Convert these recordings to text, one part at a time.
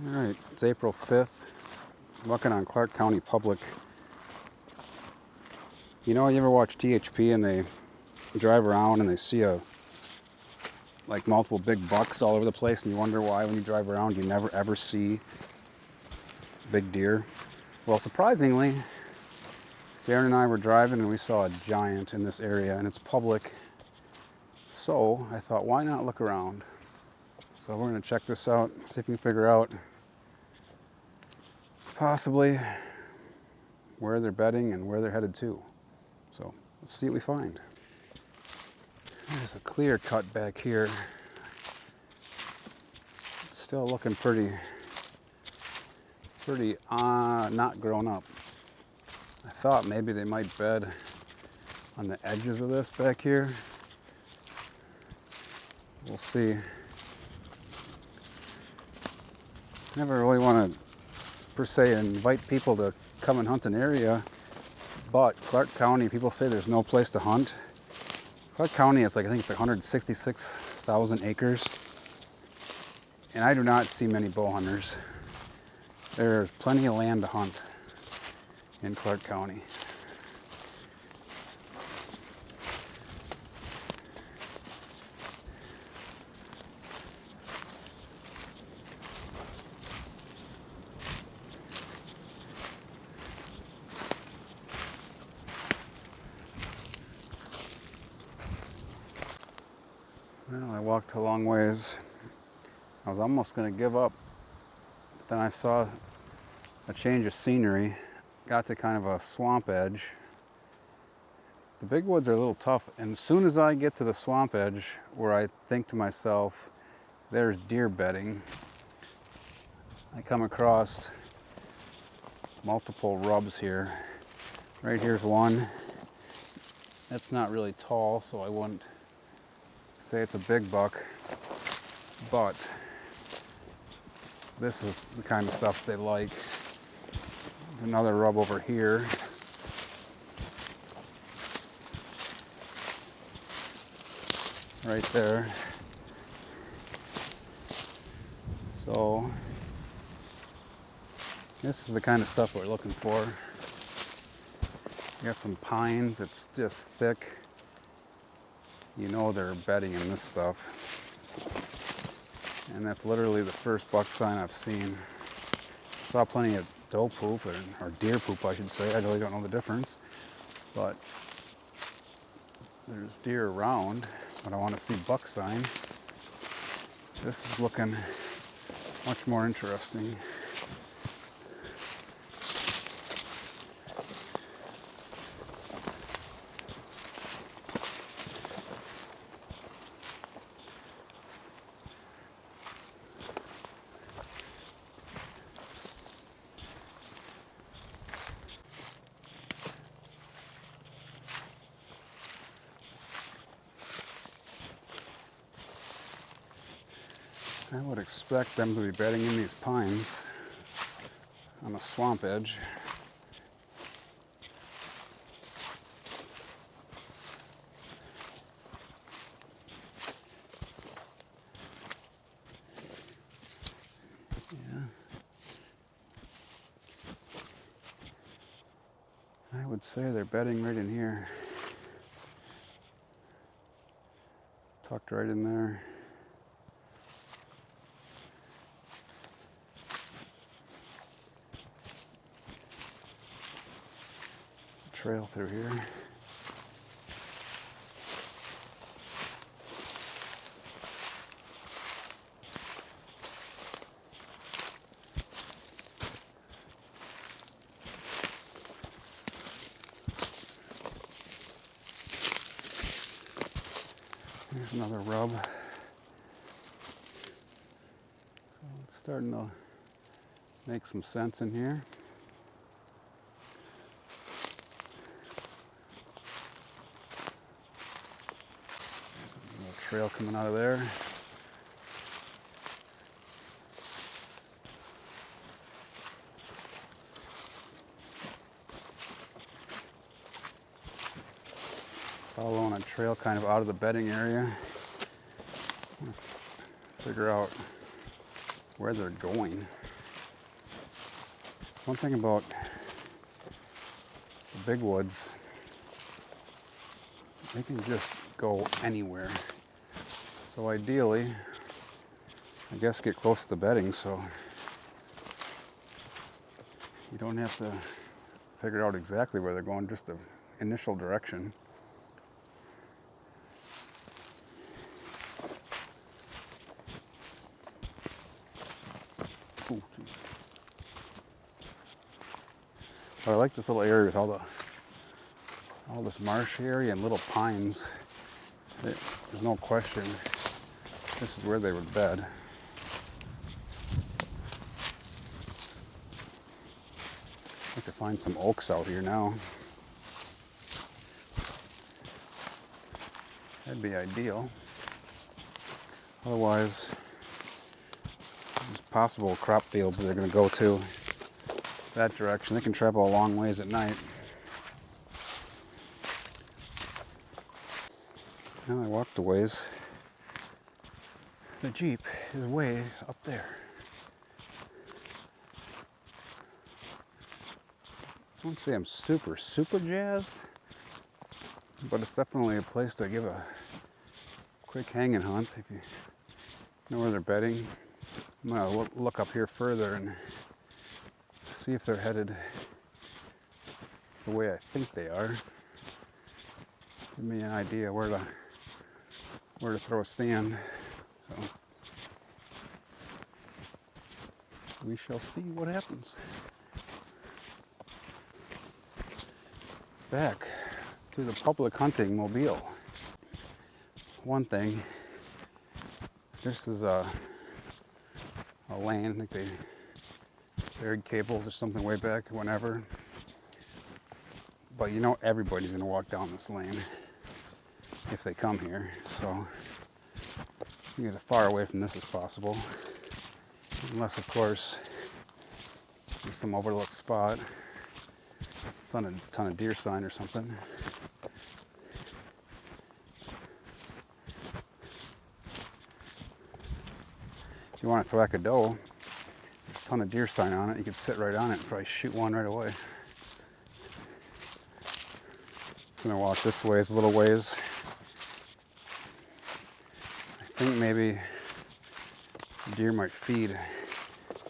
All right, it's April 5th. I'm looking on Clark County Public. You ever watch THP and they drive around and they see like multiple big bucks all over the place, and you wonder why when you drive around you never ever see big deer? Well, surprisingly, Darren and I were driving and we saw a giant in this area, and it's public. So I thought, why not look around? So we're going to check this out, see if we can figure out possibly where they're bedding and where they're headed to. So let's see what we find. There's a clear cut back here. It's still looking pretty not grown up. I thought maybe they might bed on the edges of this back here. We'll see. I never really want to, per se, invite people to come and hunt an area, but Clark County, people say there's no place to hunt. Clark County is I think it's 166,000 acres, and I do not see many bow hunters. There's plenty of land to hunt in Clark County. Well, I walked a long ways. I was almost going to give up, but then I saw a change of scenery. Got to kind of a swamp edge. The big woods are a little tough, and as soon as I get to the swamp edge where I think to myself, there's deer bedding, I come across multiple rubs here. Right here's one. That's not really tall, so I wouldn't say it's a big buck, but this is the kind of stuff they like. Another rub over here. Right there. So this is the kind of stuff we're looking for. You got some pines, it's just thick. They're bedding in this stuff. And that's literally the first buck sign I've seen. Saw plenty of doe poop, or deer poop I should say. I really don't know the difference. But there's deer around, but I want to see buck sign. This is looking much more interesting. I would expect them to be bedding in these pines on a swamp edge. Yeah. I would say they're bedding right in here. Tucked right in there. Trail through here. Here's another rub. So it's starting to make some sense in here. Trail coming out of there. Following a trail kind of out of the bedding area. Figure out where they're going. One thing about the big woods, they can just go anywhere. So ideally, I guess get close to the bedding so you don't have to figure out exactly where they're going, just the initial direction. Ooh, geez. But I like this little area with all this marsh area and little pines. There's no question this is where they would bed. I could find some oaks out here now. That'd be ideal. Otherwise, there's possible crop fields they're going to go to that direction. They can travel a long ways at night. Now I walked a ways. The Jeep is way up there. I wouldn't say I'm super jazzed, but it's definitely a place to give a quick hanging hunt if you know where they're bedding. I'm gonna look up here further and see if they're headed the way I think they are. Give me an idea where to throw a stand. So we shall see what happens. Back to the public hunting mobile. One thing, this is a lane. I think they buried cables or something way back whenever. But you know everybody's gonna walk down this lane if they come here. So you get as far away from this as possible. Unless of course there's some overlooked spot. It's on a ton of deer sign or something. If you want to thwack a doe, there's a ton of deer sign on it. You can sit right on it and probably shoot one right away. I'm gonna walk this way, it's a little ways. I think maybe deer might feed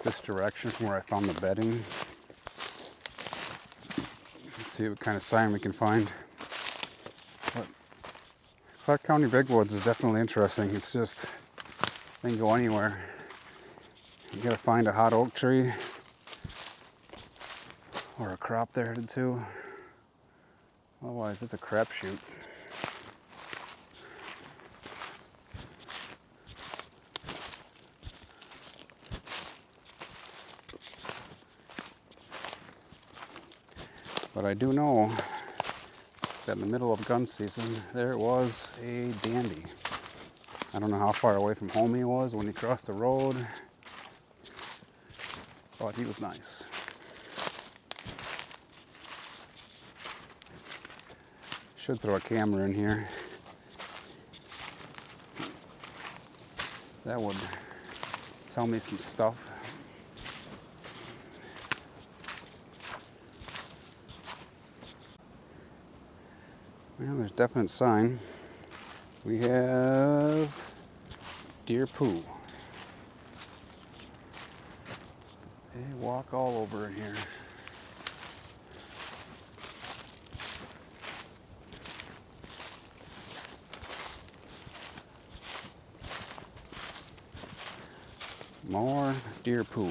this direction from where I found the bedding. Let's see what kind of sign we can find. But Clark County Big Woods is definitely interesting. It's just, they can go anywhere. You gotta find a hot oak tree or a crop they're headed to. Otherwise, it's a crapshoot. But I do know that in the middle of gun season, there was a dandy. I don't know how far away from home he was when he crossed the road, but he was nice. Should throw a camera in here. That would tell me some stuff. Well, there's definite sign. We have deer poo. They walk all over in here. More deer poo.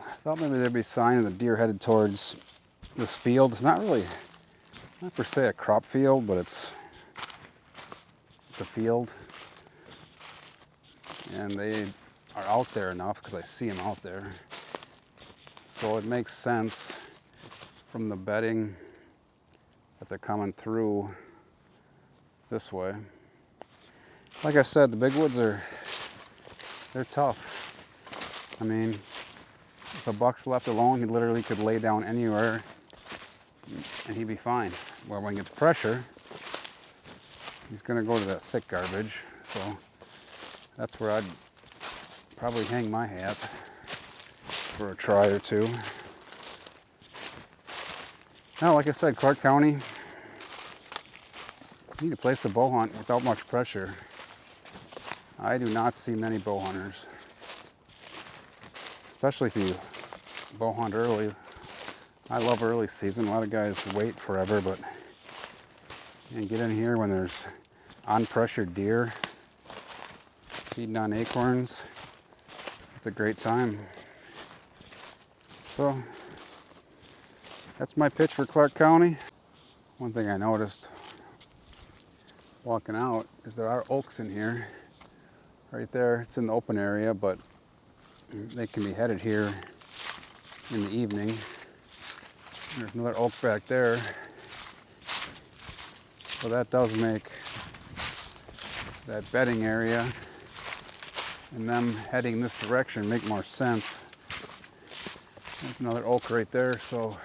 I thought maybe there'd be a sign of the deer headed towards this field. It's not per se a crop field, but it's a field. And they are out there enough because I see them out there. So it makes sense from the bedding that they're coming through this way. Like I said, the big woods they're tough. I mean, if a buck's left alone, he literally could lay down anywhere and he'd be fine. Well, when he gets pressure, he's going to go to that thick garbage. So that's where I'd probably hang my hat for a try or two. Now, like I said, Clark County, you need a place to bow hunt without much pressure. I do not see many bow hunters, especially if you bow hunt early. I love early season. A lot of guys wait forever, but you get in here when there's unpressured deer feeding on acorns. It's a great time. So that's my pitch for Clark County. One thing I noticed walking out is there are oaks in here. Right there, it's in the open area, but they can be headed here in the evening. There's another oak back there. So that does make that bedding area and them heading this direction make more sense. There's another oak right there, so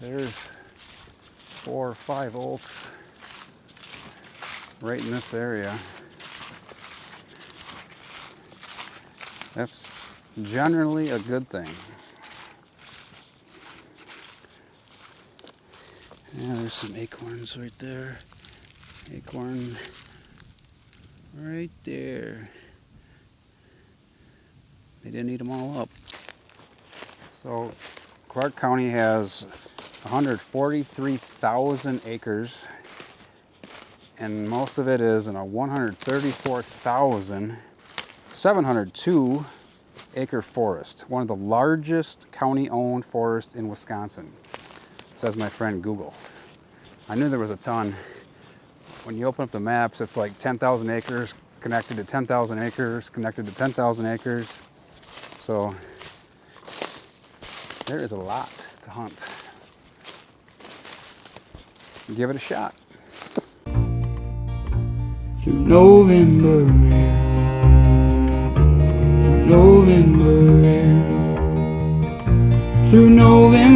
there's 4 or 5 oaks right in this area. That's generally a good thing. Yeah, there's some acorns right there. Acorn right there. They didn't eat them all up. So Clark County has 143,000 acres, and most of it is in a 134,702 acre forest, one of the largest county-owned forests in Wisconsin, says my friend Google. I knew there was a ton. When you open up the maps, it's like 10,000 acres connected to 10,000 acres connected to 10,000 acres. So there is a lot to hunt. Give it a shot. Through November air, through November air, through November.